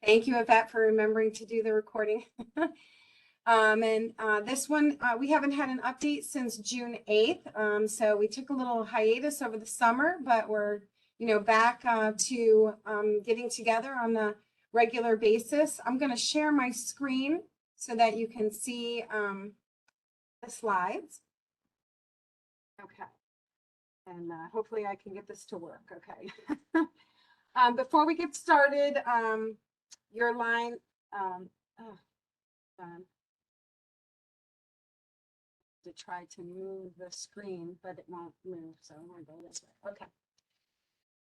Thank you, Yvette, for remembering to do the recording. This one, we haven't had an update since June 8th. So we took a little hiatus over the summer, but we're, back to getting together on a regular basis. I'm going to share my screen so that you can see the slides. Okay. And hopefully I can get this to work. Okay. Before we get started, your line, to try to move the screen, but it won't move. So I'm going to go this way. Okay.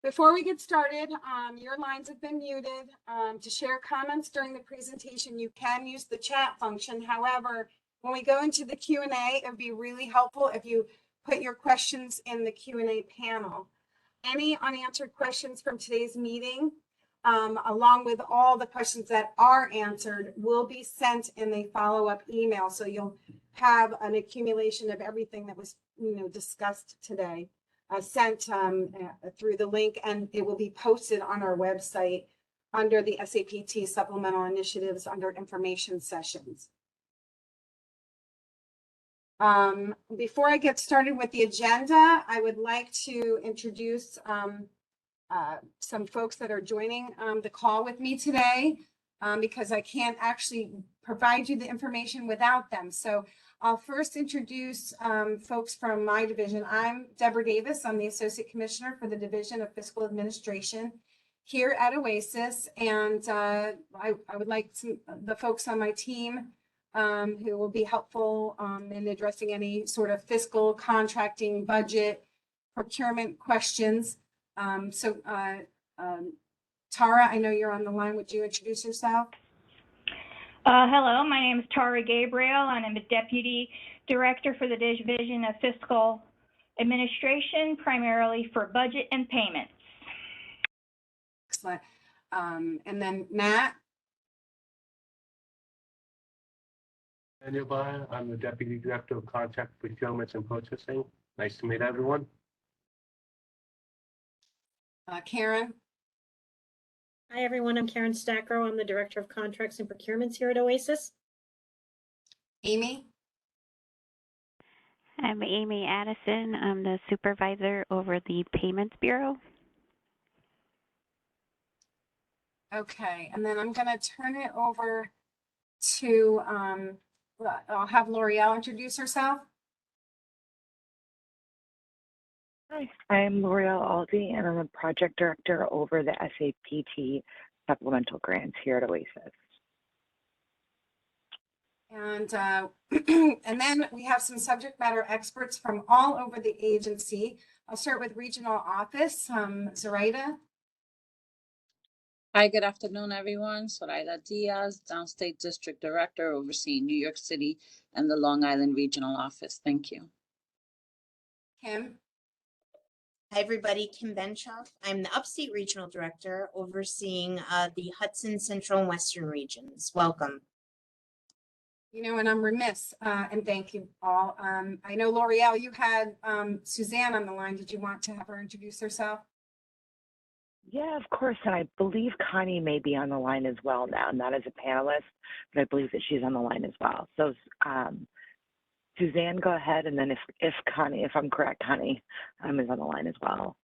Before we get started, your lines have been muted. To share comments during the presentation, you can use the chat function. However, when we go into the Q&A, it would be really helpful if you put your questions in the Q&A panel. Any unanswered questions from today's meeting, along with all the questions that are answered, will be sent in a follow-up email. So you'll have an accumulation of everything that was discussed today sent through the link, and it will be posted on our website under the SAPT Supplemental Initiatives under Information Sessions. Before I get started with the agenda, I would like to introduce some folks that are joining the call with me today because I can't actually provide you the information without them. So I'll first introduce folks from my division. I'm Deborah Davis. I'm the Associate Commissioner for the Division of Fiscal Administration here at OASAS. And I would like the folks on my team who will be helpful in addressing any sort of fiscal, contracting, budget, procurement questions. Tara, I know you're on the line. Would you introduce yourself? Hello, my name is Tara Gabriel, and I'm a Deputy Director for the Division of Fiscal Administration, primarily for budget and payments. Excellent. And then Matt? Daniel Byer, I'm the Deputy Director of Contract Procurements and Purchasing. Nice to meet everyone. Karen? Hi, everyone. I'm Karen Stackrow. I'm the Director of Contracts and Procurements here at OASAS. Amy? I'm Amy Addison. I'm the Supervisor over the Payments Bureau. Okay, and then I'm going to turn it over to, I'll have L'Oreal introduce herself. Hi, I'm L'Oreal Aldi, and I'm a Project Director over the SAPT Supplemental Grants here at OASAS. And then we have some subject matter experts from all over the agency. I'll start with Regional Office, Zoraida. Hi, good afternoon, everyone. Zoraida Diaz, Downstate District Director, overseeing New York City and the Long Island Regional Office. Thank you. Kim. Hi, everybody. Kim Benshoff. I'm the Upstate Regional Director overseeing the Hudson Central and Western regions. Welcome. And I'm remiss, and thank you all. I know, L'Oreal, you had Suzanne on the line. Did you want to have her introduce herself? Yeah, of course. And I believe Connie may be on the line as well now, not as a panelist, but I believe that she's on the line as well. So Suzanne, go ahead. And then if Connie, if I'm correct, Connie is on the line as well.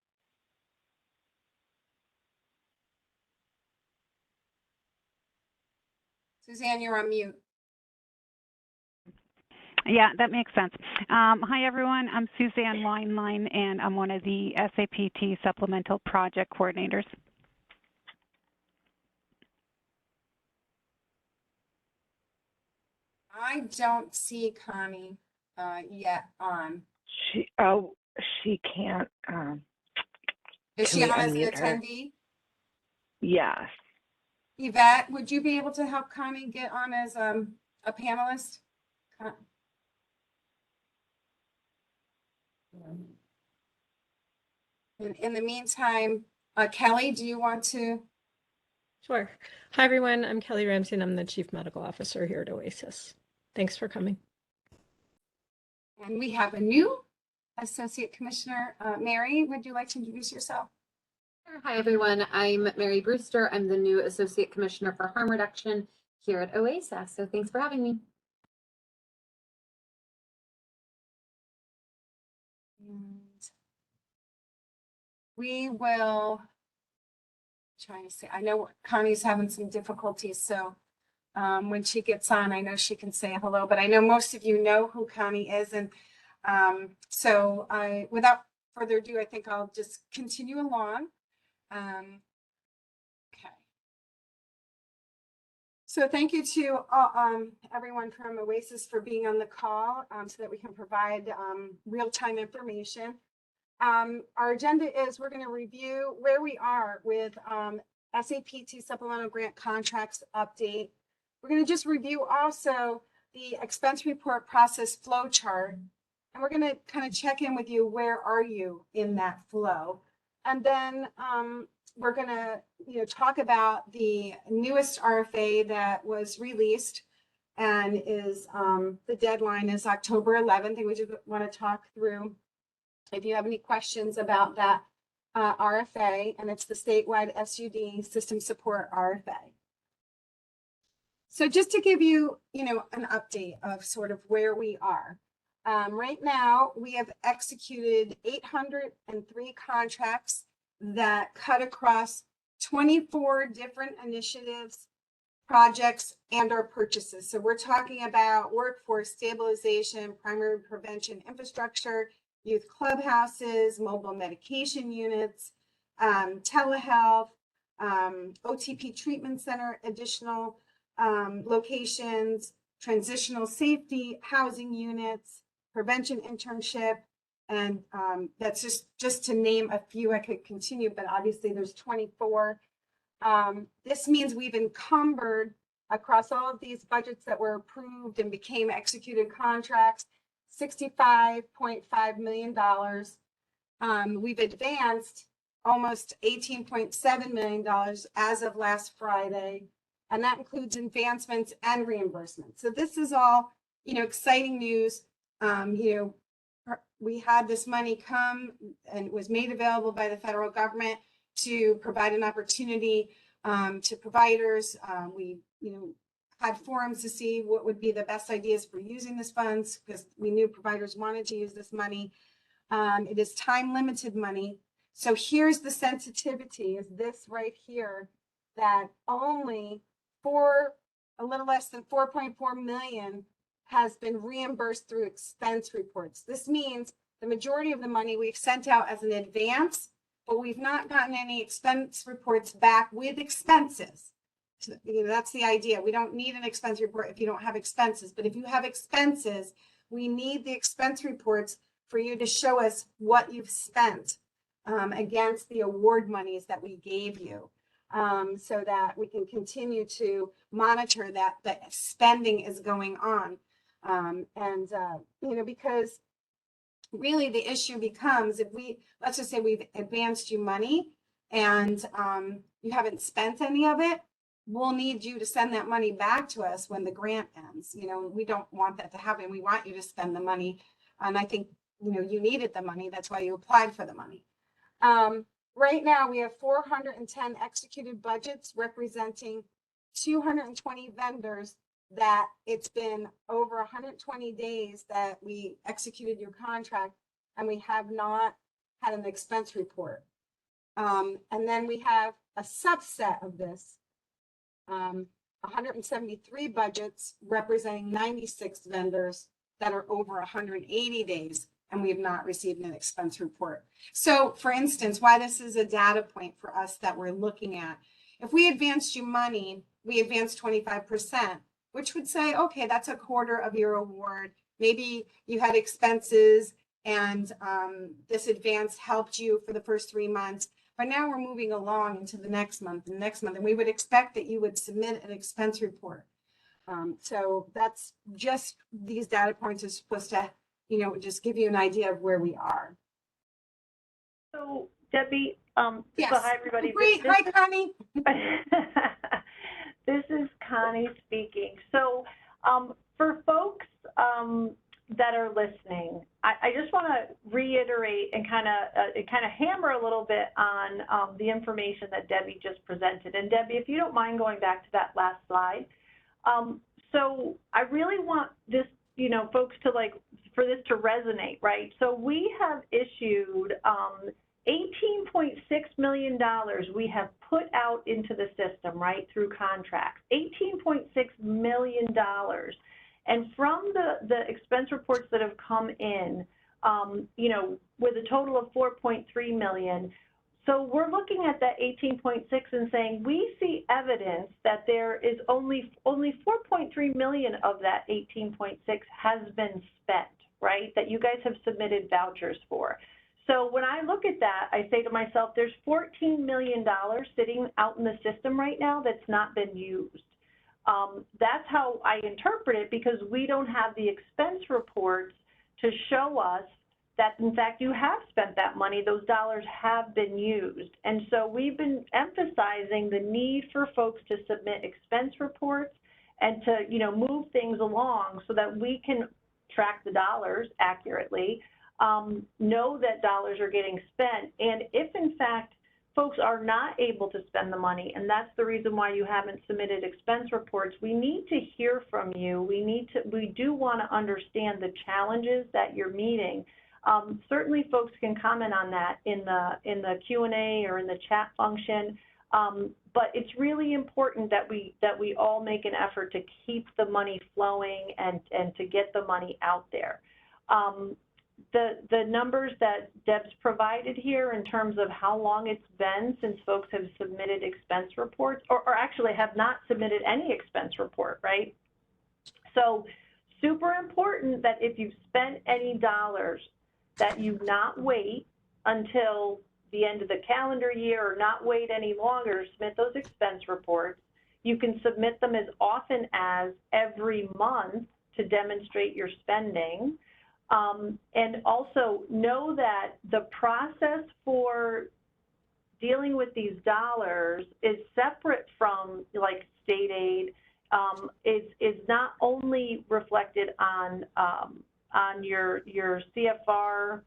Suzanne, you're on mute. Yeah, that makes sense. Hi, everyone. I'm Suzanne Weinlein, and I'm one of the SAPT Supplemental Project Coordinators. I don't see Connie yet on. She can't. Is she on as an attendee? Yes. Yvette, would you be able to help Connie get on as a panelist? In the meantime, Kelly, do you want to? Sure. Hi, everyone. I'm Kelly Ramsey, and I'm the Chief Medical Officer here at OASAS. Thanks for coming. And we have a new Associate Commissioner. Mary, would you like to introduce yourself? Hi, everyone. I'm Mary Brewster. I'm the new Associate Commissioner for Harm Reduction here at OASAS. So thanks for having me. And we will try to see. I know Connie's having some difficulties, so when she gets on, I know she can say hello, but I know most of you know who Connie is. And so without further ado, I think I'll just continue along. Okay. So thank you to everyone from OASAS for being on the call so that we can provide real-time information. Our agenda is we're going to review where we are with SAPT Supplemental Grant Contracts update. We're going to just review also the expense report process flow chart. And we're going to kind of check in with you. Where are you in that flow? And then we're going to talk about the newest RFA that was released and is the deadline is October 11th. And we just want to talk through if you have any questions about that RFA, and it's the statewide SUD system support RFA. So just to give you, an update of sort of where we are. Right now, we have executed 803 contracts that cut across 24 different initiatives, projects, and our purchases. So we're talking about workforce stabilization, primary prevention infrastructure, youth clubhouses, mobile medication units, telehealth, OTP treatment center, additional locations, transitional safety housing units, prevention internship, and that's just to name a few. I could continue, but obviously there's 24. This means we've encumbered across all of these budgets that were approved and became executed contracts, $65.5 million. We've advanced almost $18.7 million as of last Friday, and that includes advancements and reimbursements. So this is all, exciting news. We had this money come and it was made available by the federal government to provide an opportunity to providers. We, had forums to see what would be the best ideas for using this funds because we knew providers wanted to use this money. It is time limited money. So here's the sensitivity is this right here, that only a little less than 4.4 million has been reimbursed through expense reports. This means the majority of the money we've sent out as an advance, but we've not gotten any expense reports back with expenses. So, that's the idea. We don't need an expense report if you don't have expenses, but if you have expenses, we need the expense reports for you to show us what you've spent against the award monies that we gave you, so that we can continue to monitor that spending is going on. Because really the issue becomes if let's just say we've advanced you money and you haven't spent any of it, we'll need you to send that money back to us when the grant ends. We don't want that to happen. We want you to spend the money. And I think, you needed the money. That's why you applied for the money. Right now we have 410 executed budgets representing 220 vendors that it's been over 120 days that we executed your contract and we have not had an expense report. And then we have a subset of this, 173 budgets representing 96 vendors that are over 180 days and we have not received an expense report. So for instance, why this is a data point for us that we're looking at, if we advanced you money, we advanced 25%, which would say, okay, that's a quarter of your award. Maybe you had expenses and this advance helped you for the first 3 months. But now we're moving along into the next month and next month, and we would expect that you would submit an expense report. So that's just these data points are supposed to, just give you an idea of where we are. So Debbie, yes. So hi everybody. Great. Hi, Connie. This is Connie speaking. So for folks that are listening, I just want to reiterate and kind of hammer a little bit on the information that Debbie just presented. And Debbie, if you don't mind going back to that last slide. So I really want this, you know, folks to for this to resonate, right? So we have issued $18.6 million we have put out into the system, right, through contracts, $18.6 million. And from the expense reports that have come in, you know, with a total of 4.3 million, so we're looking at that 18.6 and saying we see evidence that there is only 4.3 million of that 18.6 has been spent, right? That you guys have submitted vouchers for. So when I look at that, I say to myself, there's $14 million sitting out in the system right now that's not been used. That's how I interpret it, because we don't have the expense reports to show us that, in fact, you have spent that money, those dollars have been used. And so we've been emphasizing the need for folks to submit expense reports and to, you know, move things along so that we can track the dollars accurately, know that dollars are getting spent. And if, in fact, folks are not able to spend the money, and that's the reason why you haven't submitted expense reports, we need to hear from you. We do want to understand the challenges that you're meeting. Certainly folks can comment on that in the Q&A or in the chat function, but it's really important that we all make an effort to keep the money flowing and to get the money out there. The numbers that Deb's provided here in terms of how long it's been since folks have submitted expense reports, or actually have not submitted any expense report, right? So super important that if you've spent any dollars, that you not wait until the end of the calendar year or not wait any longer to submit those expense reports. You can submit them as often as every month to demonstrate your spending. And also know that the process for dealing with these dollars is separate from like state aid, is not only reflected on your CFR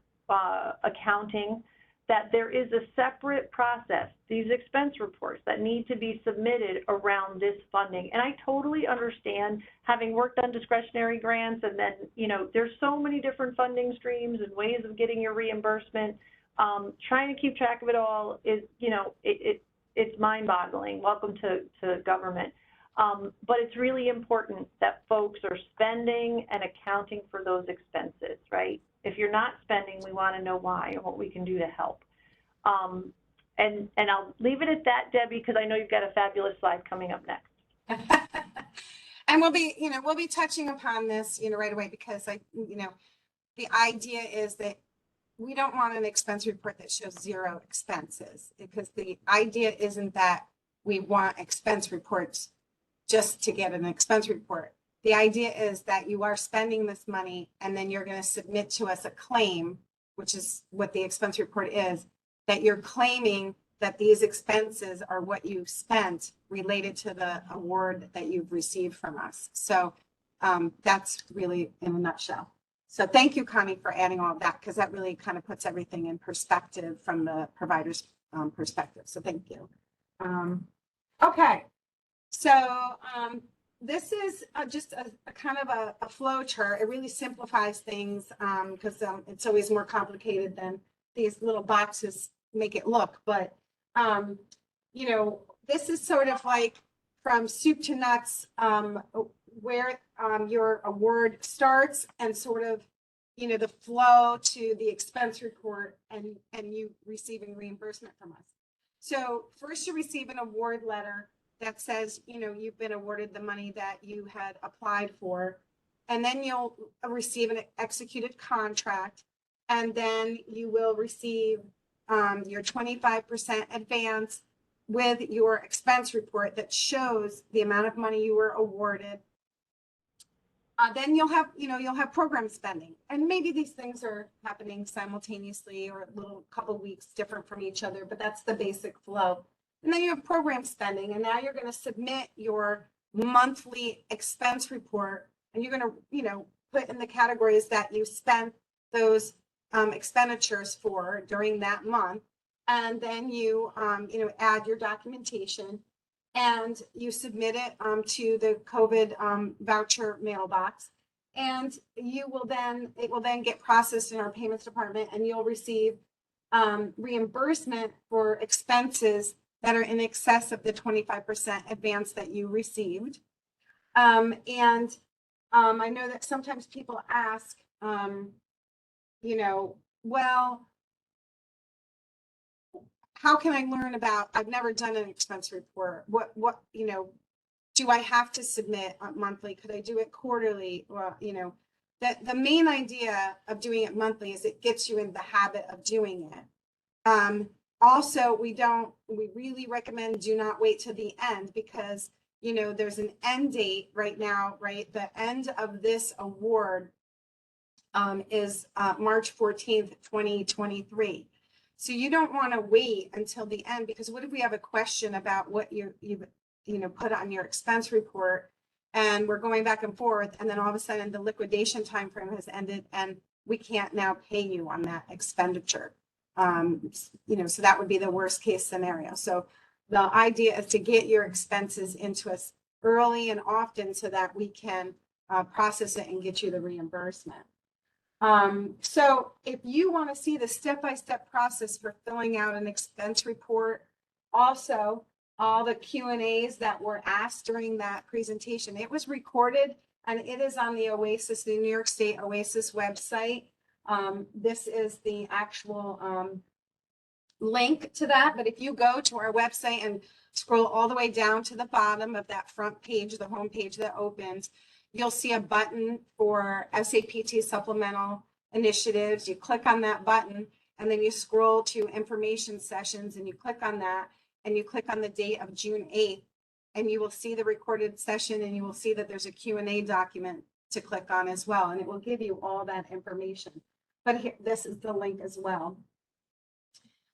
accounting, that there is a separate process, these expense reports that need to be submitted around this funding. And I totally understand, having worked on discretionary grants, and then, you know, there's so many different funding streams and ways of getting your reimbursement. Trying to keep track of it all is, you know, it's mind-boggling. Welcome to government. But it's really important that folks are spending and accounting for those expenses, right? If you're not spending, we want to know why and what we can do to help. And I'll leave it at that, Debbie, because I know you've got a fabulous slide coming up next. And we'll be touching upon this, you know, right away, because the idea is that we don't want an expense report that shows zero expenses, because the idea isn't that we want expense reports just to get an expense report. The idea is that you are spending this money and then you're going to submit to us a claim, which is what the expense report is, that you're claiming that these expenses are what you spent related to the award that you've received from us. So that's really in a nutshell. So thank you, Connie, for adding all of that, because that really kind of puts everything in perspective from the provider's perspective. So thank you. Okay. So this is just a kind of a flow chart. It really simplifies things because it's always more complicated than these little boxes make it look. But, you know, this is sort of like from soup to nuts where your award starts and sort of, you know, the flow to the expense report and you receiving reimbursement from us. So first you receive an award letter that says, you know, you've been awarded the money that you had applied for, and then you'll receive an executed contract, and then you will receive your 25% advance with your expense report that shows the amount of money you were awarded. Then you'll have program spending, and maybe these things are happening simultaneously or a little couple weeks different from each other, but that's the basic flow. And then you have program spending, and now you're going to submit your monthly expense report, and you're going to, you know, put in the categories that you spent those expenditures for during that month. And then you, add your documentation and you submit it to the COVID voucher mailbox. And it will then get processed in our payments department, and you'll receive reimbursement for expenses that are in excess of the 25% advance that you received. I know that sometimes people ask, well, how can I learn about, I've never done an expense report. What, do I have to submit monthly? Could I do it quarterly? Well, that the main idea of doing it monthly is it gets you in the habit of doing it. Also, we really recommend do not wait till the end, because, there's an end date right now, right? The end of this award is March 14th, 2023. So you don't want to wait until the end, because what if we have a question about what you've put on your expense report, and we're going back and forth, and then all of a sudden the liquidation time frame has ended and we can't now pay you on that expenditure. So that would be the worst case scenario. So the idea is to get your expenses into us early and often so that we can process it and get you the reimbursement. So if you want to see the step-by-step process for filling out an expense report, also all the Q&As that were asked during that presentation, it was recorded and it is on the OASAS, the New York State OASAS website. This is the actual link to that. But if you go to our website and scroll all the way down to the bottom of that front page, the home page that opens, you'll see a button for SAPT Supplemental Initiatives. You click on that button, and then you scroll to Information Sessions, and you click on that, and you click on the date of June 8th, and you will see the recorded session, and you will see that there's a Q&A document to click on as well, and it will give you all that information. But here, this is the link as well.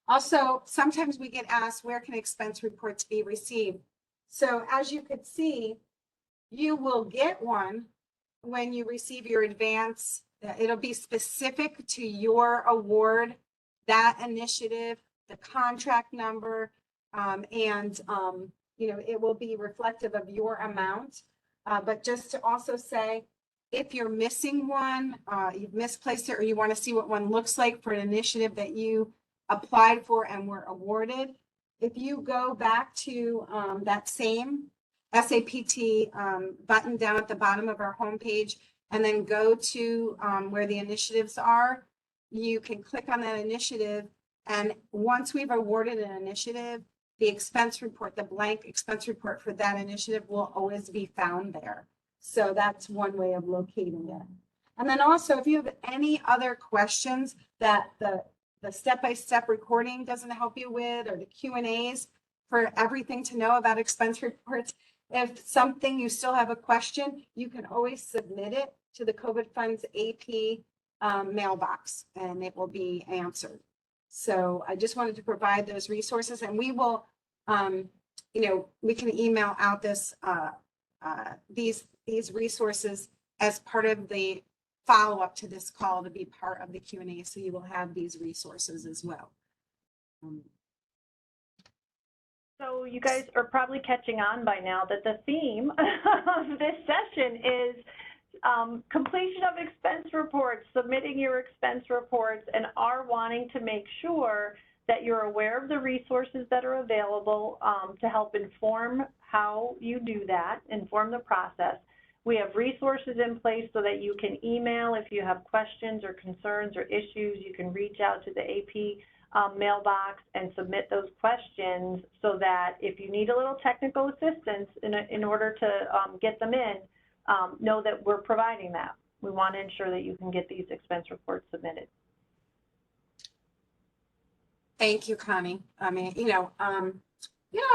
Also, sometimes we get asked, where can expense reports be received? So as you could see, you will get one when you receive your advance. It'll be specific to your award, that initiative, the contract number, and it will be reflective of your amount. But just to also say, if you're missing one, you've misplaced it, or you want to see what one looks like for an initiative that you applied for and were awarded, if you go back to that same SAPT button down at the bottom of our homepage, and then go to where the initiatives are, you can click on that initiative. And once we've awarded an initiative, the expense report, the blank expense report for that initiative will always be found there. So that's one way of locating it. And then also, if you have any other questions that the step-by-step recording doesn't help you with, or the Q&As for everything to know about expense reports, if something you still have a question, you can always submit it to the COVID Funds AP mailbox, and it will be answered. So I just wanted to provide those resources, and we will, we can email out this these resources as part of the follow-up to this call to be part of the Q&A. So you will have these resources as well. So you guys are probably catching on by now that the theme of this session is completion of expense reports, submitting your expense reports, and are wanting to make sure that you're aware of the resources that are available to help inform how you do that, inform the process. We have resources in place so that you can email if you have questions or concerns or issues. You can reach out to the AP mailbox and submit those questions, so that if you need a little technical assistance in order to get them in, know that we're providing that. We want to ensure that you can get these expense reports submitted. Thank you, Connie. I mean,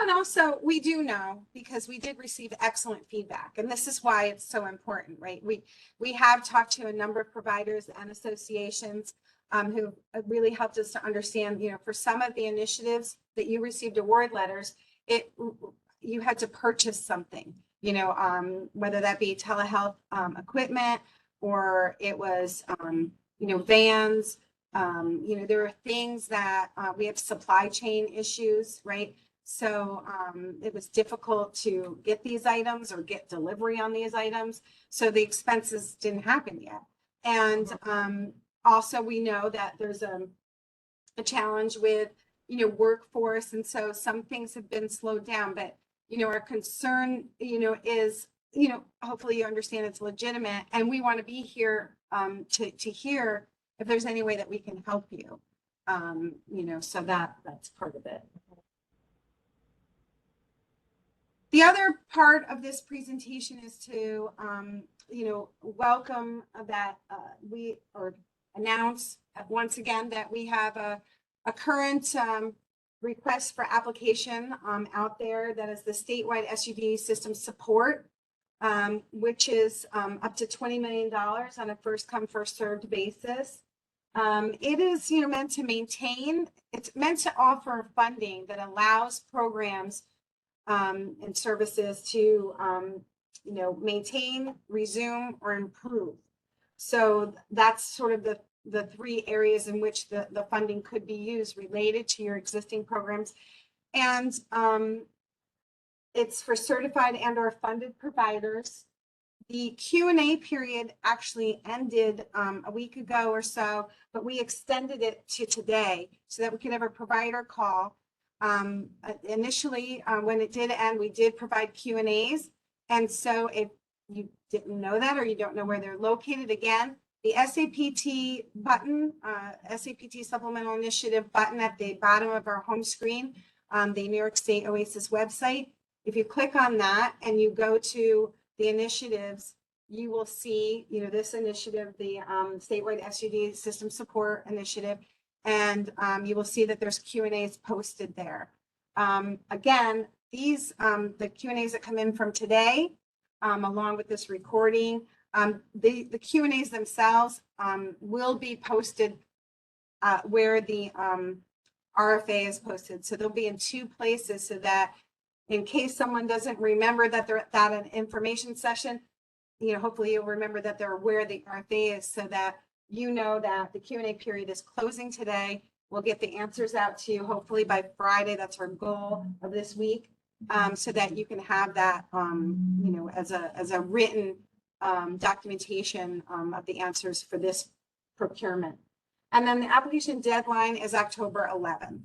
and also we do know, because we did receive excellent feedback, and this is why it's so important, right? We have talked to a number of providers and associations who really helped us to understand, for some of the initiatives that you received award letters, you had to purchase something, whether that be telehealth equipment, or it was, vans. There are things that we have supply chain issues, right? So it was difficult to get these items or get delivery on these items. So the expenses didn't happen yet. And also we know that there's a challenge with, workforce. And so some things have been slowed down, but, our concern, is, hopefully you understand it's legitimate, and we want to be here to hear if there's any way that we can help you. So that's part of it. The other part of this presentation is to, welcome that announce once again that we have a current request for application out there that is the statewide SUD system support, which is up to $20 million on a first come first served basis. It is meant to maintain, it's meant to offer funding that allows programs and services to maintain, resume, or improve. So that's sort of the three areas in which the funding could be used related to your existing programs. And it's for certified and or funded providers. The Q&A period actually ended a week ago or so, but we extended it to today so that we could have a provider call. Initially, when it did end, we did provide Q&As. And so if you didn't know that, or you don't know where they're located, again, the SAPT button, SAPT Supplemental Initiative button at the bottom of our home screen, the New York State OASAS website. If you click on that and you go to the initiatives, you will see, this initiative, the Statewide SUD System Support Initiative, and you will see that there's Q&As posted there. Again, these, the Q&As that come in from today, along with this recording, the Q&As themselves will be posted where the RFA is posted. So they'll be in two places so that in case someone doesn't remember that they're at an information session, hopefully you'll remember that they're where the RFA is, so that that the Q&A period is closing today. We'll get the answers out to you hopefully by Friday. That's our goal of this week, so that you can have that, as a written documentation of the answers for this procurement. And then the application deadline is October 11th.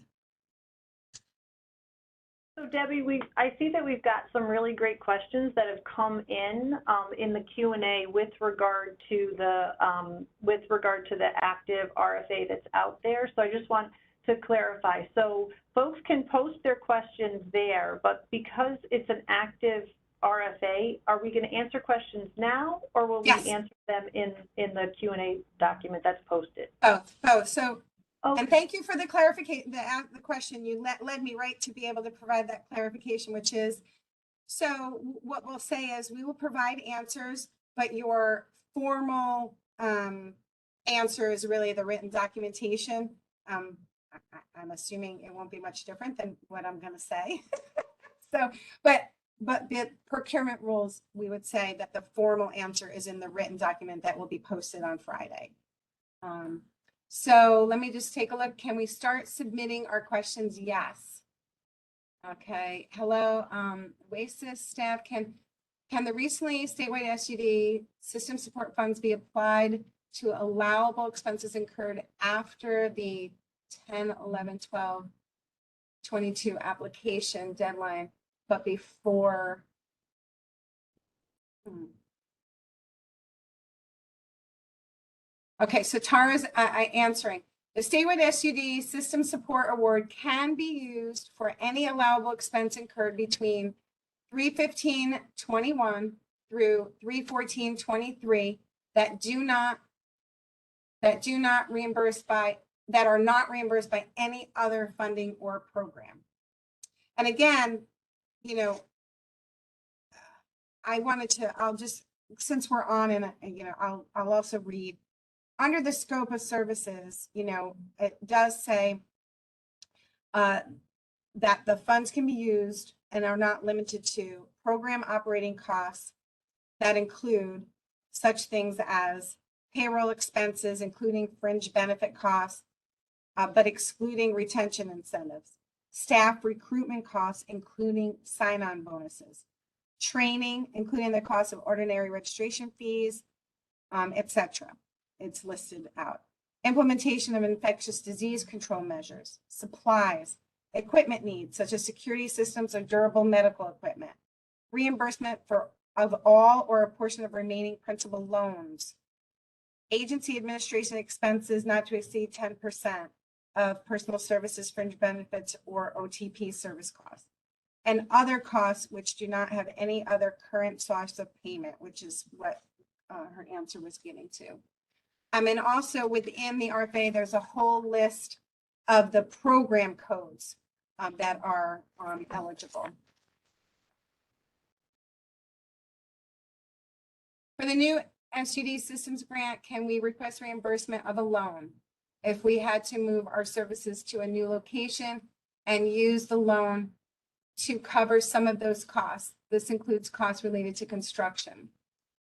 So Debbie, I see that we've got some really great questions that have come in the Q&A with regard to the active RFA that's out there. So I just want to clarify. So folks can post their questions there, but because it's an active RFA, are we going to answer questions now, or will we answer them in the Q&A document that's posted? Both. So. Okay. And thank you for the clarification, the question. You led me right to be able to provide that clarification, which is, so what we'll say is we will provide answers, but your formal answer is really the written documentation. I'm assuming it won't be much different than what I'm going to say. So, but the procurement rules, we would say that the formal answer is in the written document that will be posted on Friday. So let me just take a look. Can we start submitting our questions? Yes. Okay. Hello, OASAS staff. Can the recently statewide SUD system support funds be applied to allowable expenses incurred after the 10/11/12/22 application deadline, but before? Okay, so Tara's answering. The statewide SUD system support award can be used for any allowable expense incurred between 3/15/21 through 3/14/23 that are not reimbursed by any other funding or program. And again, I'll just, since we're on, and I'll also read. Under the scope of services, it does say that the funds can be used and are not limited to program operating costs that include such things as payroll expenses, including fringe benefit costs, but excluding retention incentives, staff recruitment costs, including sign-on bonuses, training, including the cost of ordinary registration fees, etc. It's listed out. Implementation of infectious disease control measures, supplies, equipment needs such as security systems or durable medical equipment, reimbursement of all or a portion of remaining principal loans, agency administration expenses not to exceed 10% of personal services, fringe benefits, or OTP service costs, and other costs which do not have any other current source of payment, which is what her answer was getting to. And also within the RFA, there's a whole list of the program codes that are eligible. For the new SUD systems grant, can we request reimbursement of a loan if we had to move our services to a new location and use the loan to cover some of those costs? This includes costs related to construction.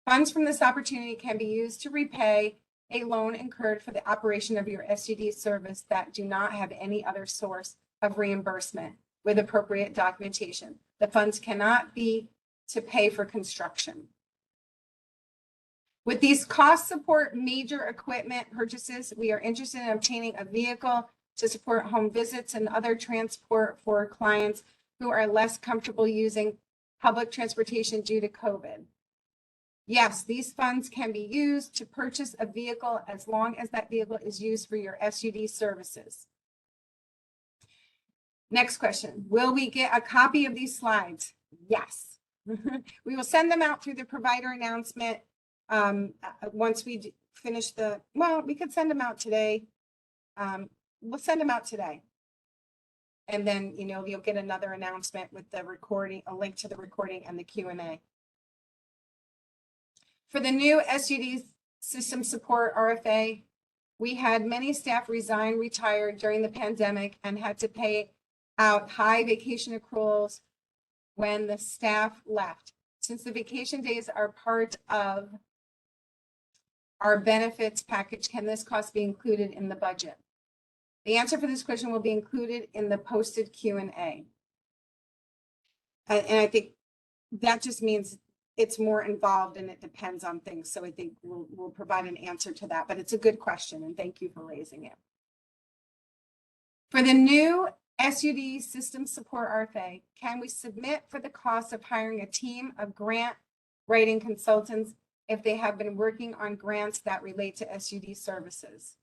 Funds from this opportunity can be used to repay a loan incurred for the operation of your SUD service that do not have any other source of reimbursement with appropriate documentation. The funds cannot be to pay for construction. With these costs support major equipment purchases, we are interested in obtaining a vehicle to support home visits and other transport for clients who are less comfortable using public transportation due to COVID. Yes, these funds can be used to purchase a vehicle as long as that vehicle is used for your SUD services. Next question. Will we get a copy of these slides? Yes. We will send them out through the provider announcement once we finish we could send them out today. We'll send them out today. And then, you'll get another announcement with the recording, a link to the recording and the Q&A. For the new SUD system support RFA, we had many staff resign, retire during the pandemic and had to pay out high vacation accruals when the staff left. Since the vacation days are part of our benefits package, can this cost be included in the budget? The answer for this question will be included in the posted Q&A. And I think that just means it's more involved and it depends on things. So I think we'll provide an answer to that, but it's a good question and thank you for raising it. For the new SUD system support RFA, can we submit for the cost of hiring a team of grant writing consultants if they have been working on grants that relate to SUD services?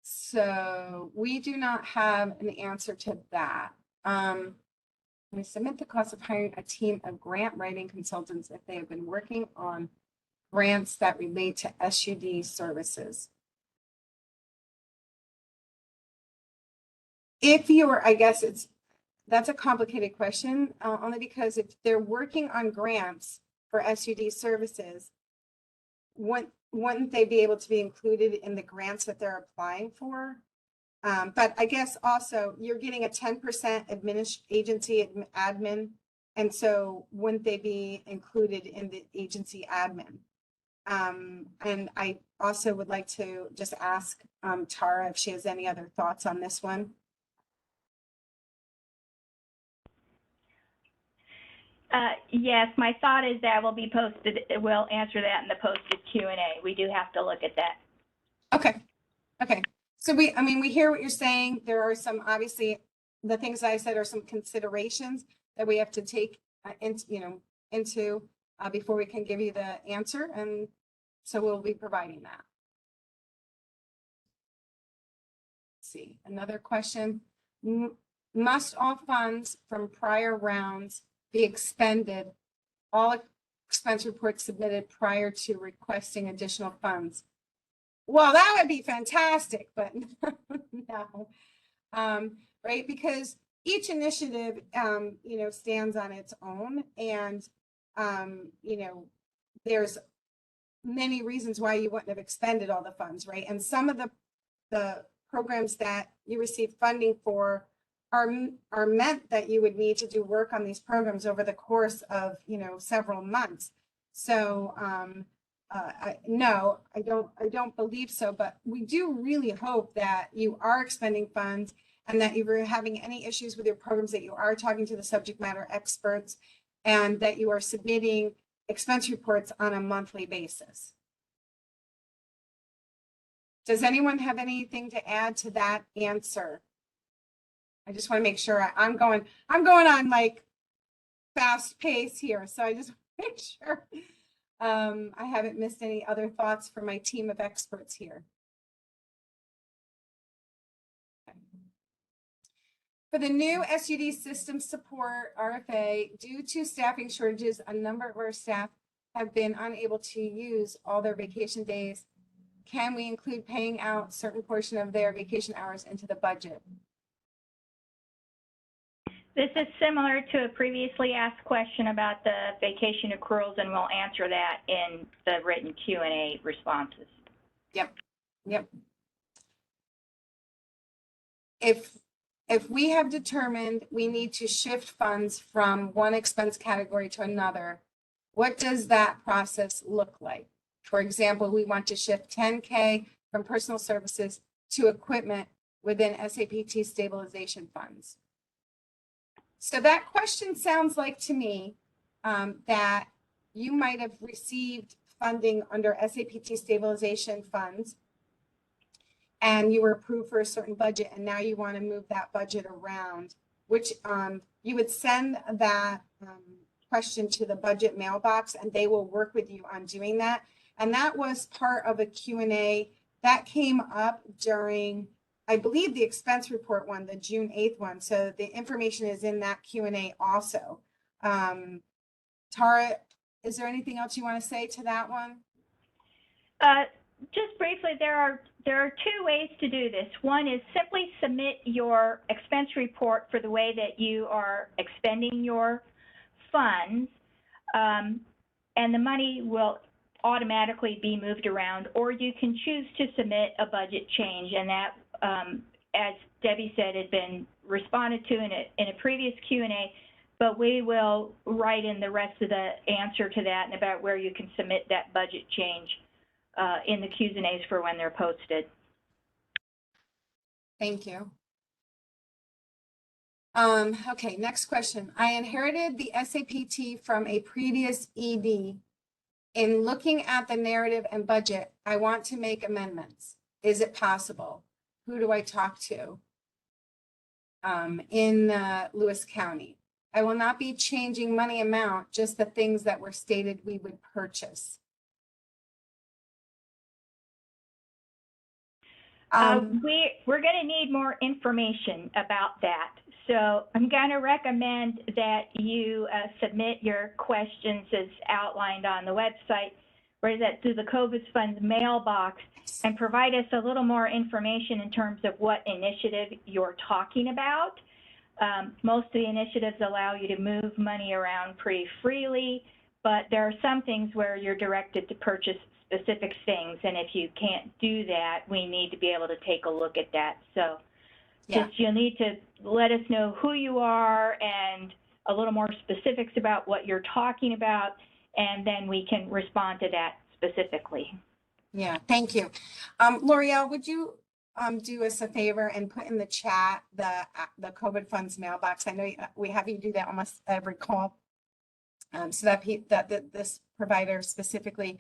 So we do not have an answer to that. We submit the cost of hiring a team of grant writing consultants if they have been working on grants that relate to SUD services. If you were, I guess that's a complicated question, only because if they're working on grants for SUD services, wouldn't they be able to be included in the grants that they're applying for? But I guess also you're getting a 10% agency admin. And so wouldn't they be included in the agency admin? And I also would like to just ask Tara if she has any other thoughts on this one. Yes, my thought is that will be posted. We'll answer that in the posted Q&A. We do have to look at that. Okay. Okay. So we hear what you're saying. There are some, obviously, the things I said are some considerations that we have to take into before we can give you the answer. And so we'll be providing that. Let's see, another question. Must all funds from prior rounds be expended, all expense reports submitted prior to requesting additional funds? Well, that would be fantastic, but no, right? Because each initiative, stands on its own, and there's many reasons why you wouldn't have expended all the funds, right? And some of the programs that you receive funding for are meant that you would need to do work on these programs over the course of several months. So no, I don't believe so, but we do really hope that you are expending funds and that if you're having any issues with your programs, that you are talking to the subject matter experts and that you are submitting expense reports on a monthly basis. Does anyone have anything to add to that answer? I just want to make sure I'm going on like fast pace here. So I just want to make sure I haven't missed any other thoughts from my team of experts here. For the new SUD system support RFA, due to staffing shortages, a number of our staff have been unable to use all their vacation days. Can we include paying out certain portion of their vacation hours into the budget? This is similar to a previously asked question about the vacation accruals, and we'll answer that in the written Q&A responses. Yep. If we have determined we need to shift funds from one expense category to another, what does that process look like? For example, we want to shift 10K from personal services to equipment within SAPT stabilization funds. So that question sounds like to me that you might have received funding under SAPT stabilization funds and you were approved for a certain budget and now you want to move that budget around, which you would send that question to the budget mailbox and they will work with you on doing that. And that was part of a Q&A that came up during, I believe, the expense report one, the June 8th one. So the information is in that Q&A also. Tara, is there anything else you want to say to that one? Just briefly, there are two ways to do this. One is simply submit your expense report for the way that you are expending your funds, and the money will automatically be moved around, or you can choose to submit a budget change, and that, as Debbie said, had been responded to in a previous Q&A, but we will write in the rest of the answer to that and about where you can submit that budget change in the Q's and A's for when they're posted. Thank you. Okay, next question. I inherited the SAPT from a previous ED. In looking at the narrative and budget, I want to make amendments. Is it possible? Who do I talk to? In Lewis County. I will not be changing money amount, just the things that were stated we would purchase. We're going to need more information about that. So I'm going to recommend that you submit your questions as outlined on the website, or that through the COVID funds mailbox, and provide us a little more information in terms of what initiative you're talking about. Most of the initiatives allow you to move money around pretty freely, but there are some things where you're directed to purchase specific things, and if you can't do that, we need to be able to take a look at that. So just you'll need to let us know who you are and a little more specifics about what you're talking about, and then we can respond to that specifically. Yeah, thank you. L'Oreal, would you do us a favor and put in the chat the COVID funds mailbox? I know we have you do that almost every call, so that this provider specifically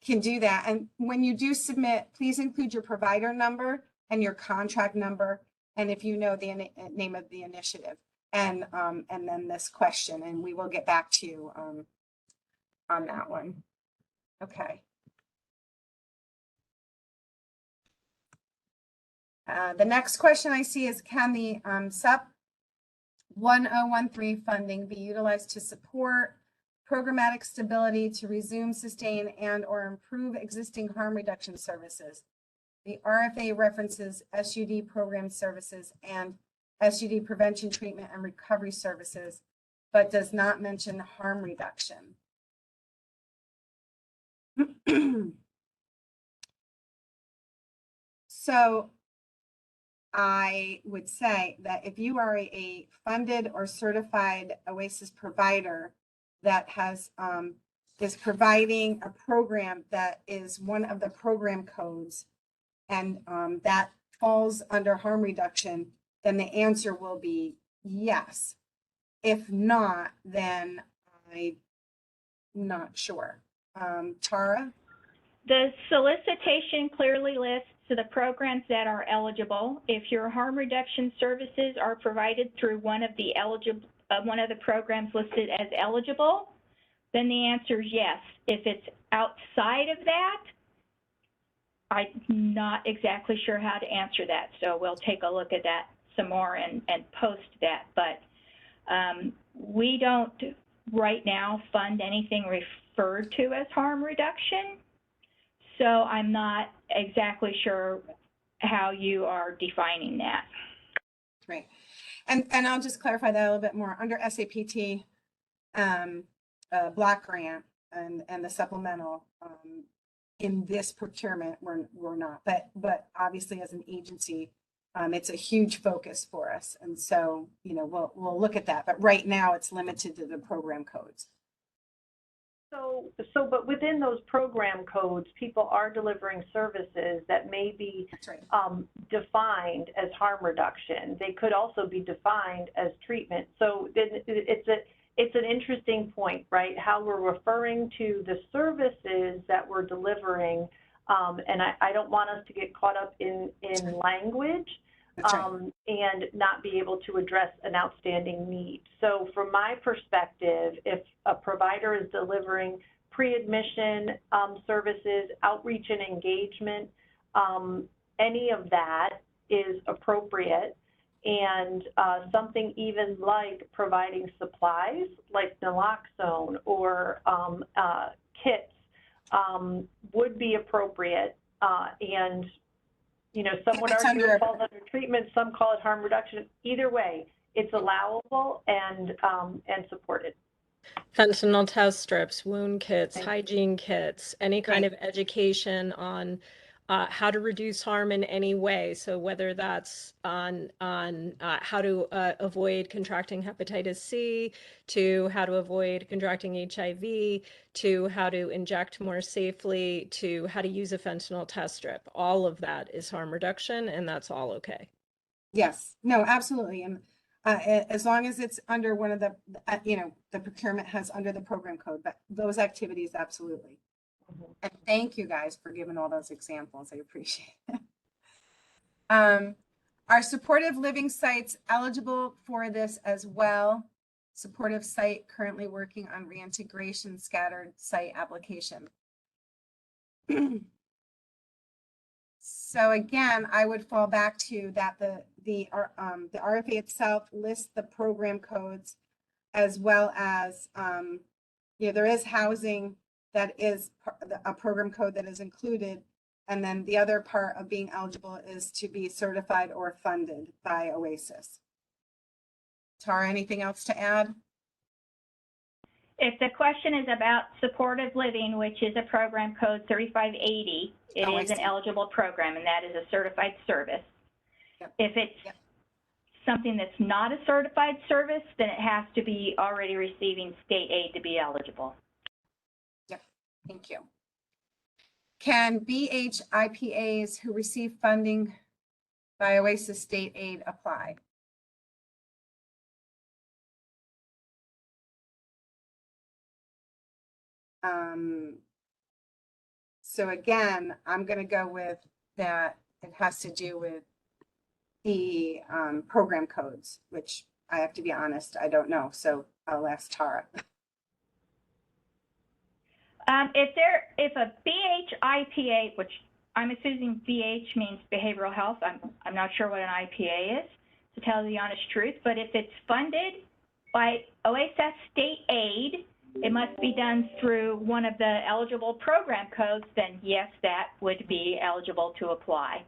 can do that. And when you do submit, please include your provider number and your contract number, and if you know the name of the initiative, and then this question, and we will get back to you on that one. Okay. The next question I see is, can the SUP 1013 funding be utilized to support programmatic stability to resume, sustain, and or improve existing harm reduction services? The RFA references SUD program services and SUD prevention, treatment, and recovery services, but does not mention harm reduction. So I would say that if you are a funded or certified OASAS provider that has is providing a program that is one of the program codes, and that falls under harm reduction, then the answer will be yes. If not, then I'm not sure. Tara? The solicitation clearly lists the programs that are eligible. If your harm reduction services are provided through one of the programs listed as eligible, then the answer is yes. If it's outside of that, I'm not exactly sure how to answer that. So we'll take a look at that some more and post that. But we don't right now fund anything referred to as harm reduction. So I'm not exactly sure how you are defining that. Great. And I'll just clarify that a little bit more. Under SAPT block grant and the supplemental, in this procurement, we're not. But obviously as an agency, it's a huge focus for us. And so, you know, we'll look at that. But right now it's limited to the program codes. But within those program codes, people are delivering services that may be defined as harm reduction. They could also be defined as treatment. So it's an interesting point, right? How we're referring to the services that we're delivering, and I don't want us to get caught up in language and not be able to address an outstanding need. So from my perspective, if a provider is delivering pre-admission services, outreach and engagement, any of that is appropriate. And something even like providing supplies like naloxone or kits would be appropriate. And you know, some would argue it falls under treatment, some call it harm reduction. Either way, it's allowable and supported. Fentanyl test strips, wound kits, hygiene kits, any kind of education on how to reduce harm in any way. So whether that's on how to avoid contracting hepatitis C, to how to avoid contracting HIV, to how to inject more safely, to how to use a fentanyl test strip, all of that is harm reduction, and that's all okay. Yes, no, absolutely. And as long as it's under one of the, the procurement has under the program code, but those activities, absolutely. And thank you guys for giving all those examples. I appreciate it. Are supportive living sites eligible for this as well? Supportive site currently working on reintegration scattered site application. So again, I would fall back to that the RFA itself lists the program codes, as well as there is housing that is a program code that is included. And then the other part of being eligible is to be certified or funded by OASAS. Tara, anything else to add? If the question is about supportive living, which is a program code 3580, it is an eligible program, and that is a certified service. Yep. If it's something that's not a certified service, then it has to be already receiving state aid to be eligible. Thank you. Can BHIPAs who receive funding by OASAS state aid apply? So again, I'm going to go with that. It has to do with the program codes, which I have to be honest, I don't know. So I'll ask Tara. If a BHIPA, which I'm assuming BH means behavioral health, I'm not sure what an IPA is, to tell the honest truth, but if it's funded by OASAS state aid, it must be done through one of the eligible program codes, then yes, that would be eligible to apply.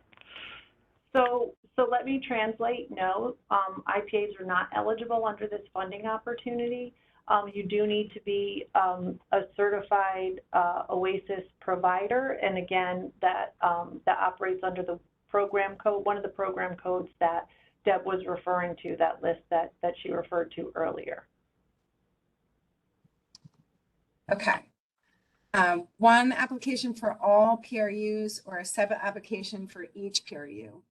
So let me translate. No, IPAs are not eligible under this funding opportunity. You do need to be a certified OASAS provider, and again, that operates under the program code, one of the program codes that Deb was referring to, that list that she referred to earlier. Okay, One application for all PRUs or a separate application for each PRU?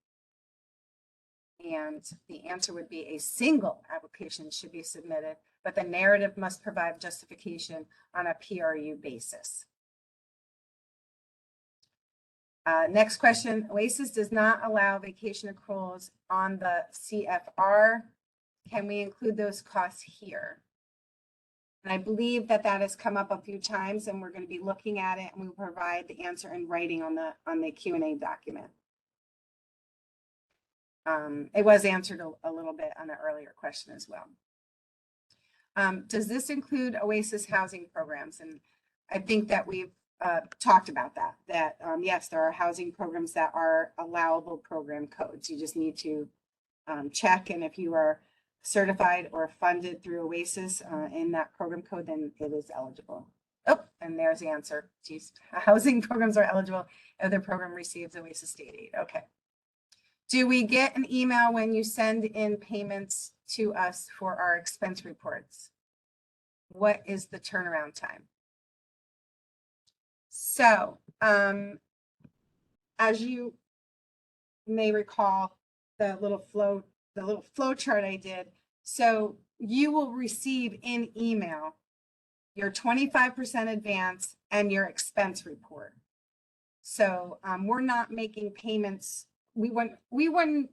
And the answer would be a single application should be submitted, but the narrative must provide justification on a PRU basis. Next question, OASAS does not allow vacation accruals on the CFR. Can we include those costs here? And I believe that that has come up a few times, and we're going to be looking at it, and we will provide the answer in writing on the Q&A document. It was answered a little bit on an earlier question as well. Does this include OASAS housing programs? And I think that we've talked about that, yes, there are housing programs that are allowable program codes. You just need to check, and if you are certified or funded through OASAS in that program code, then it is eligible. Oh, and there's the answer. Geez, housing programs are eligible if the program receives OASAS state aid. Okay. Do we get an email when you send in payments to us for our expense reports? What is the turnaround time? So, as you may recall, the little flow chart I did. So you will receive in email your 25% advance and your expense report. So we're not making payments. We wouldn't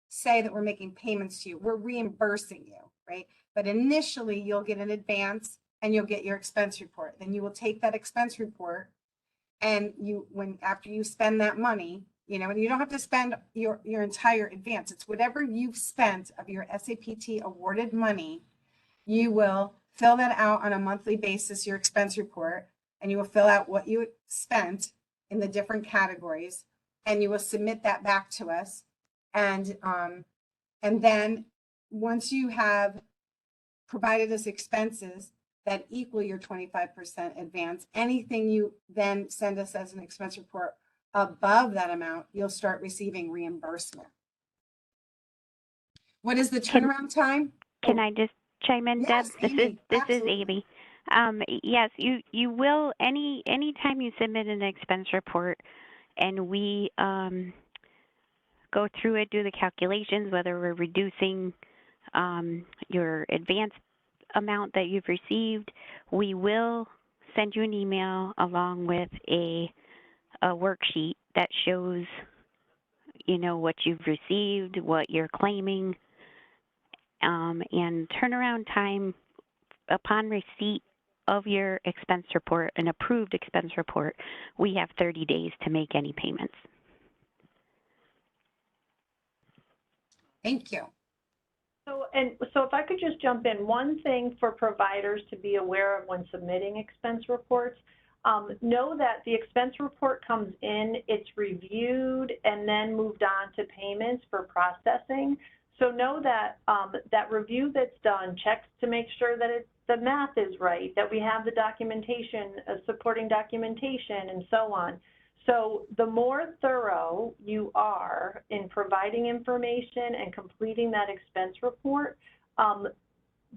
say that we're making payments to you. We're reimbursing you, right? But initially you'll get an advance and you'll get your expense report. Then you will take that expense report, and after you spend that money, you know, and you don't have to spend your entire advance. It's whatever you've spent of your SAPT awarded money. You will fill that out on a monthly basis, your expense report, and you will fill out what you spent in the different categories, and you will submit that back to us. And then once you have provided us expenses that equal your 25% advance, anything you then send us as an expense report above that amount, you'll start receiving reimbursement. What is the turnaround time? Can I just chime in, Yes, Deb? Amy, This is absolutely. Amy. Yes, you will anytime you submit an expense report, and we go through it, do the calculations, whether we're reducing your advance amount that you've received, we will send you an email along with a worksheet that shows, you know, what you've received, what you're claiming, and turnaround time upon receipt of your expense report, an approved expense report, we have 30 days to make any payments. Thank you. So if I could just jump in, one thing for providers to be aware of when submitting expense reports, know that the expense report comes in, it's reviewed, and then moved on to payments for processing. So know that that review that's done checks to make sure that the math is right, that we have the documentation, supporting documentation, and so on. So the more thorough you are in providing information and completing that expense report,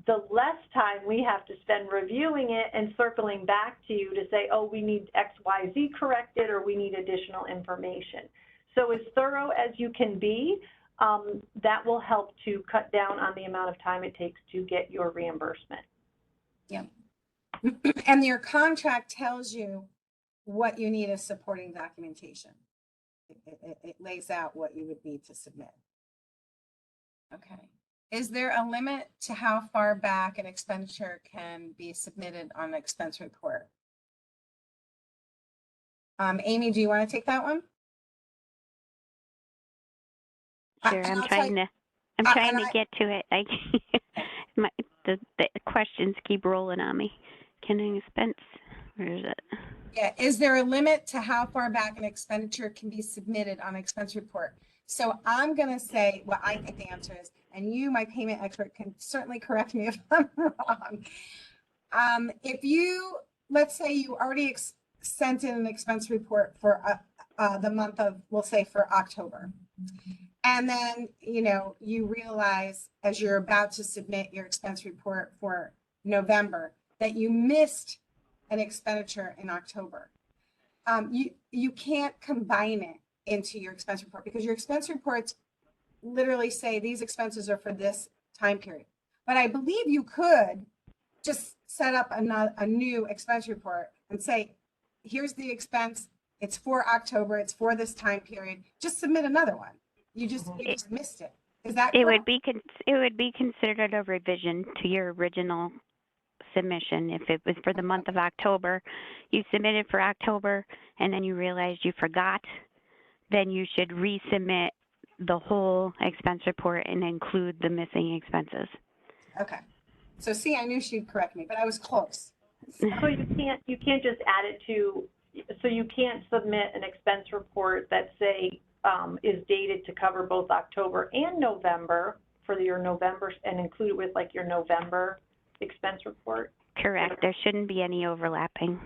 the less time we have to spend reviewing it and circling back to you to say, oh, we need X, Y, Z corrected, or we need additional information. So as thorough as you can be, that will help to cut down on the amount of time it takes to get your reimbursement. Yeah. And your contract tells you what you need as supporting documentation. It lays out what you would need to submit. Okay. Is there a limit to how far back an expenditure can be submitted on an expense report? Amy, do you want to take that one? Sure, I'm trying to get to it. The questions keep rolling on me. Can an expense, where is it? Yeah, is there a limit to how far back an expenditure can be submitted on an expense report? So I'm going to say what I think the answer is, and you, my payment expert, can certainly correct me if I'm wrong. If you, let's say you already sent in an expense report for the month of, we'll say for October. And then, you know, you realize as you're about to submit your expense report for November that you missed an expenditure in October. You can't combine it into your expense report because your expense reports literally say these expenses are for this time period. But I believe you could just set up a new expense report and say, here's the expense. It's for October. It's for this time period. Just submit another one. You just missed it. Is that It correct? would be considered a revision to your original submission. If it was for the month of October, you submitted for October and then you realized you forgot, then you should resubmit the whole expense report and include the missing expenses. Okay. So see, I knew she'd correct me, but I was close. So you can't just add it to, so you can't submit an expense report that say is dated to cover both October and November for your November and include it with like your November expense report? Correct. There shouldn't be any overlapping.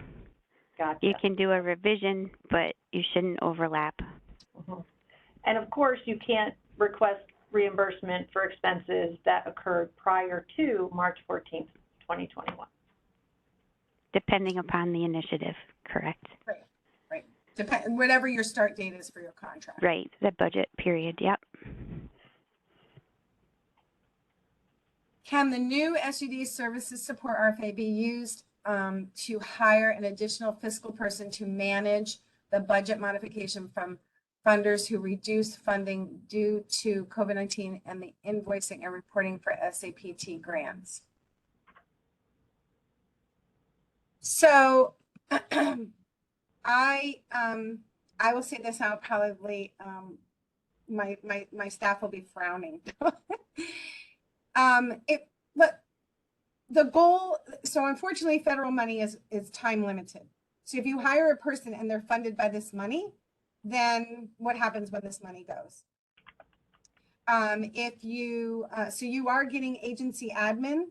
Gotcha. You can do a revision, but you shouldn't overlap. Mm-hmm. And of course, you can't request reimbursement for expenses that occurred prior to March 14th, 2021. Depending upon the initiative, correct? Right. Whatever your start date is for your contract. Right, the budget period, yep. Can the new SUD services support RFA be used to hire an additional fiscal person to manage the budget modification from funders who reduce funding due to COVID-19 and the invoicing and reporting for SAPT grants? So I will say this out probably, my staff will be frowning. But the goal, so unfortunately federal money is time limited. So if you hire a person and they're funded by this money, then what happens when this money goes? If you, so you are getting agency admin,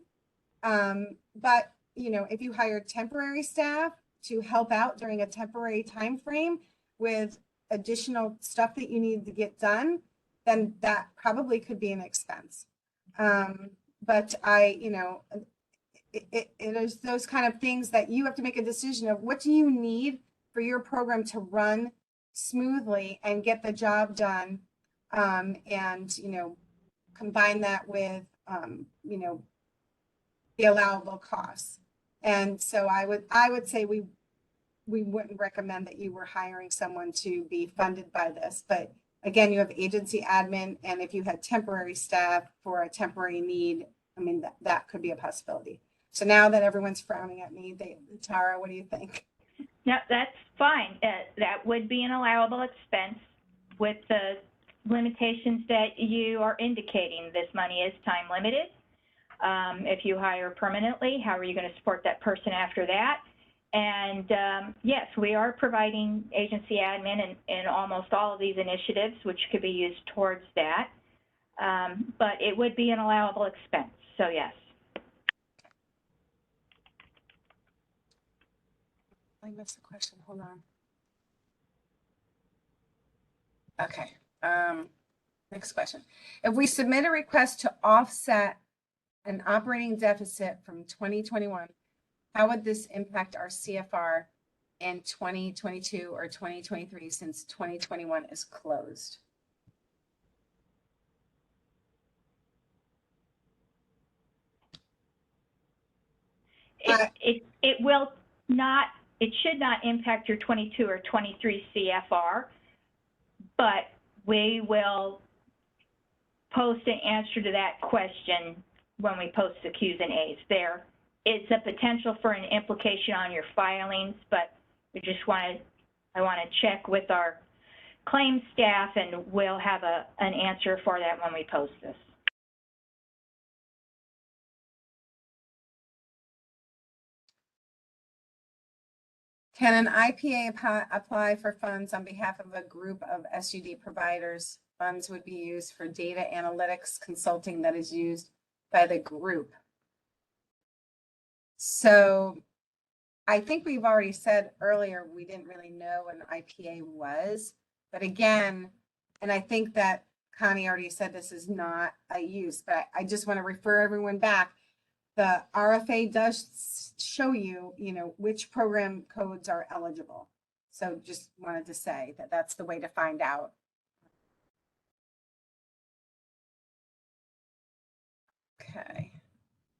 but you know, if you hire temporary staff to help out during a temporary time frame with additional stuff that you need to get done, then that probably could be an expense. But you know, it is those kind of things that you have to make a decision of what do you need for your program to run smoothly and get the job done, and you know, combine that with you know, the allowable costs. And so I would say we wouldn't recommend that you were hiring someone to be funded by this, but again, you have agency admin, and if you had temporary staff for a temporary need, I mean, that could be a possibility. So now that everyone's frowning at me, Tara, what do you think? Yeah, that's fine. That would be an allowable expense with the limitations that you are indicating. This money is time limited. If you hire permanently, how are you going to support that person after that? And yes, we are providing agency admin in almost all of these initiatives, which could be used towards that. But it would be an allowable expense, so yes. I missed a question, hold on. Okay, next question. If we submit a request to offset an operating deficit from 2021, how would this impact our CFR in 2022 or 2023 since 2021 is closed? It will not, it should not impact your 22 or 23 CFR, but we will post an answer to that question when we post the Q's and A's. There is a potential for an implication on your filings, but we just I want to check with our claims staff, and we'll have an answer for that when we post this. Can an IPA apply for funds on behalf of a group of SUD providers? Funds would be used for data analytics consulting that is used by the group. So I think we've already said earlier, we didn't really know what an IPA was, but again, and I think that Connie already said this is not a use, but I just want to refer everyone back. the RFA does show you, you know, which program codes are eligible. So just wanted to say that that's the way to find out. Okay.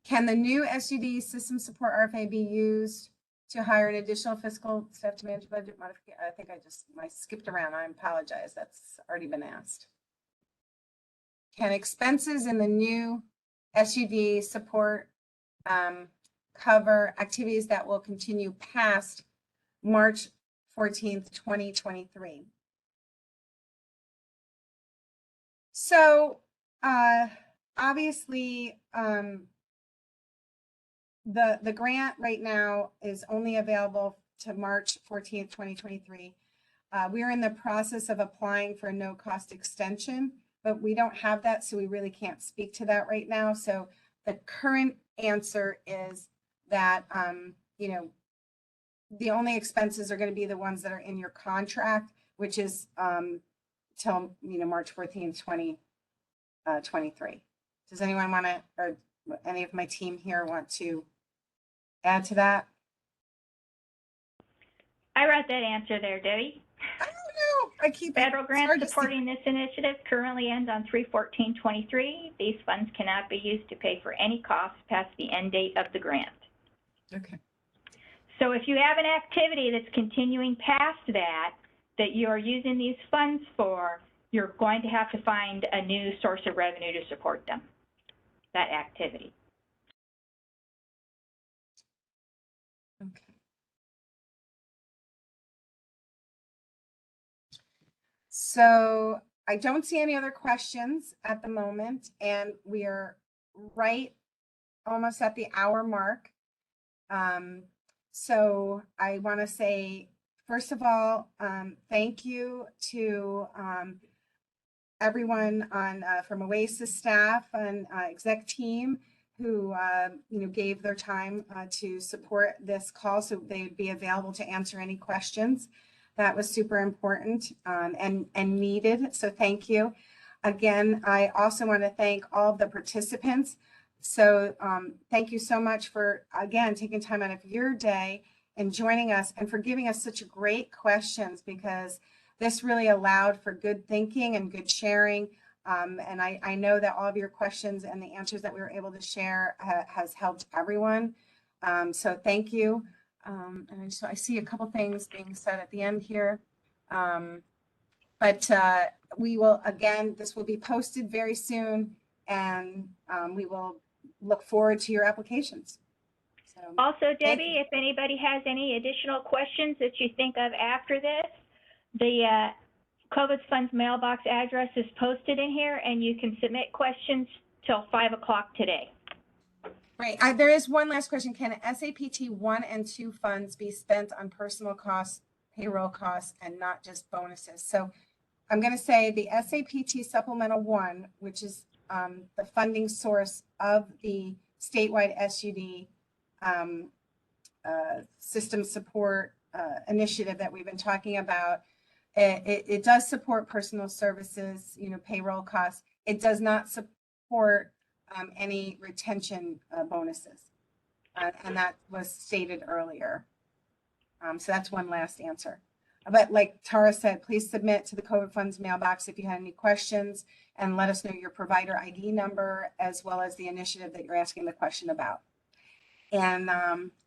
Can the new SUD system support RFA be used to hire an additional fiscal staff to manage budget modification? I think I skipped around. I apologize. That's already been asked. Can expenses in the new SUD support cover activities that will continue past March 14th, 2023? So obviously, the grant right now is only available to March 14th, 2023. We are in the process of applying for a no-cost extension, but we don't have that, so we really can't speak to that right now. So the current answer is that, you know, the only expenses are going to be the ones that are in your contract, which is till, you know, March 14th, 2023. Does anyone want to, or any of my team here want to add to that? I wrote that answer there, Debbie. I don't know. I keep Federal grant supporting this initiative currently ends on 3/14/23. These funds cannot be used to pay for any costs past the end date of the grant. Okay. So if you have an activity that's continuing past that you're using these funds for, you're going to have to find a new source of revenue to support them, that activity. Okay. So I don't see any other questions at the moment, and we are right almost at the hour mark. So I want to say, first of all, thank you to everyone on from OASAS staff and exec team who you know, gave their time to support this call, so they'd be available to answer any questions. That was super important and needed. So thank you. Again, I also want to thank all of the participants. So thank you so much for, again, taking time out of your day and joining us, and for giving us such great questions, because this really allowed for good thinking and good sharing. And I know that all of your questions and the answers that we were able to share has helped everyone. So thank you. And so I see a couple things being said at the end here. But we will, again, this will be posted very soon, and we will look forward to your applications. So, also, Debbie, if anybody has any additional questions that you think of after this, the COVID funds mailbox address is posted in here, and you can submit questions till 5 o'clock today. Right. There is one last question. Can SAPT 1 and 2 funds be spent on personal costs, payroll costs, and not just bonuses? So I'm going to say the SAPT Supplemental 1, which is the funding source of the statewide SUD system support initiative that we've been talking about. It does support personal services, you know, payroll costs. It does not support any retention bonuses. And that was stated earlier. So that's one last answer. But like Tara said, please submit to the COVID funds mailbox if you had any questions, and let us know your provider ID number as well as the initiative that you're asking the question about. And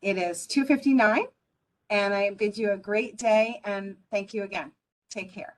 it is 2:59, and I bid you a great day, and thank you again. Take care.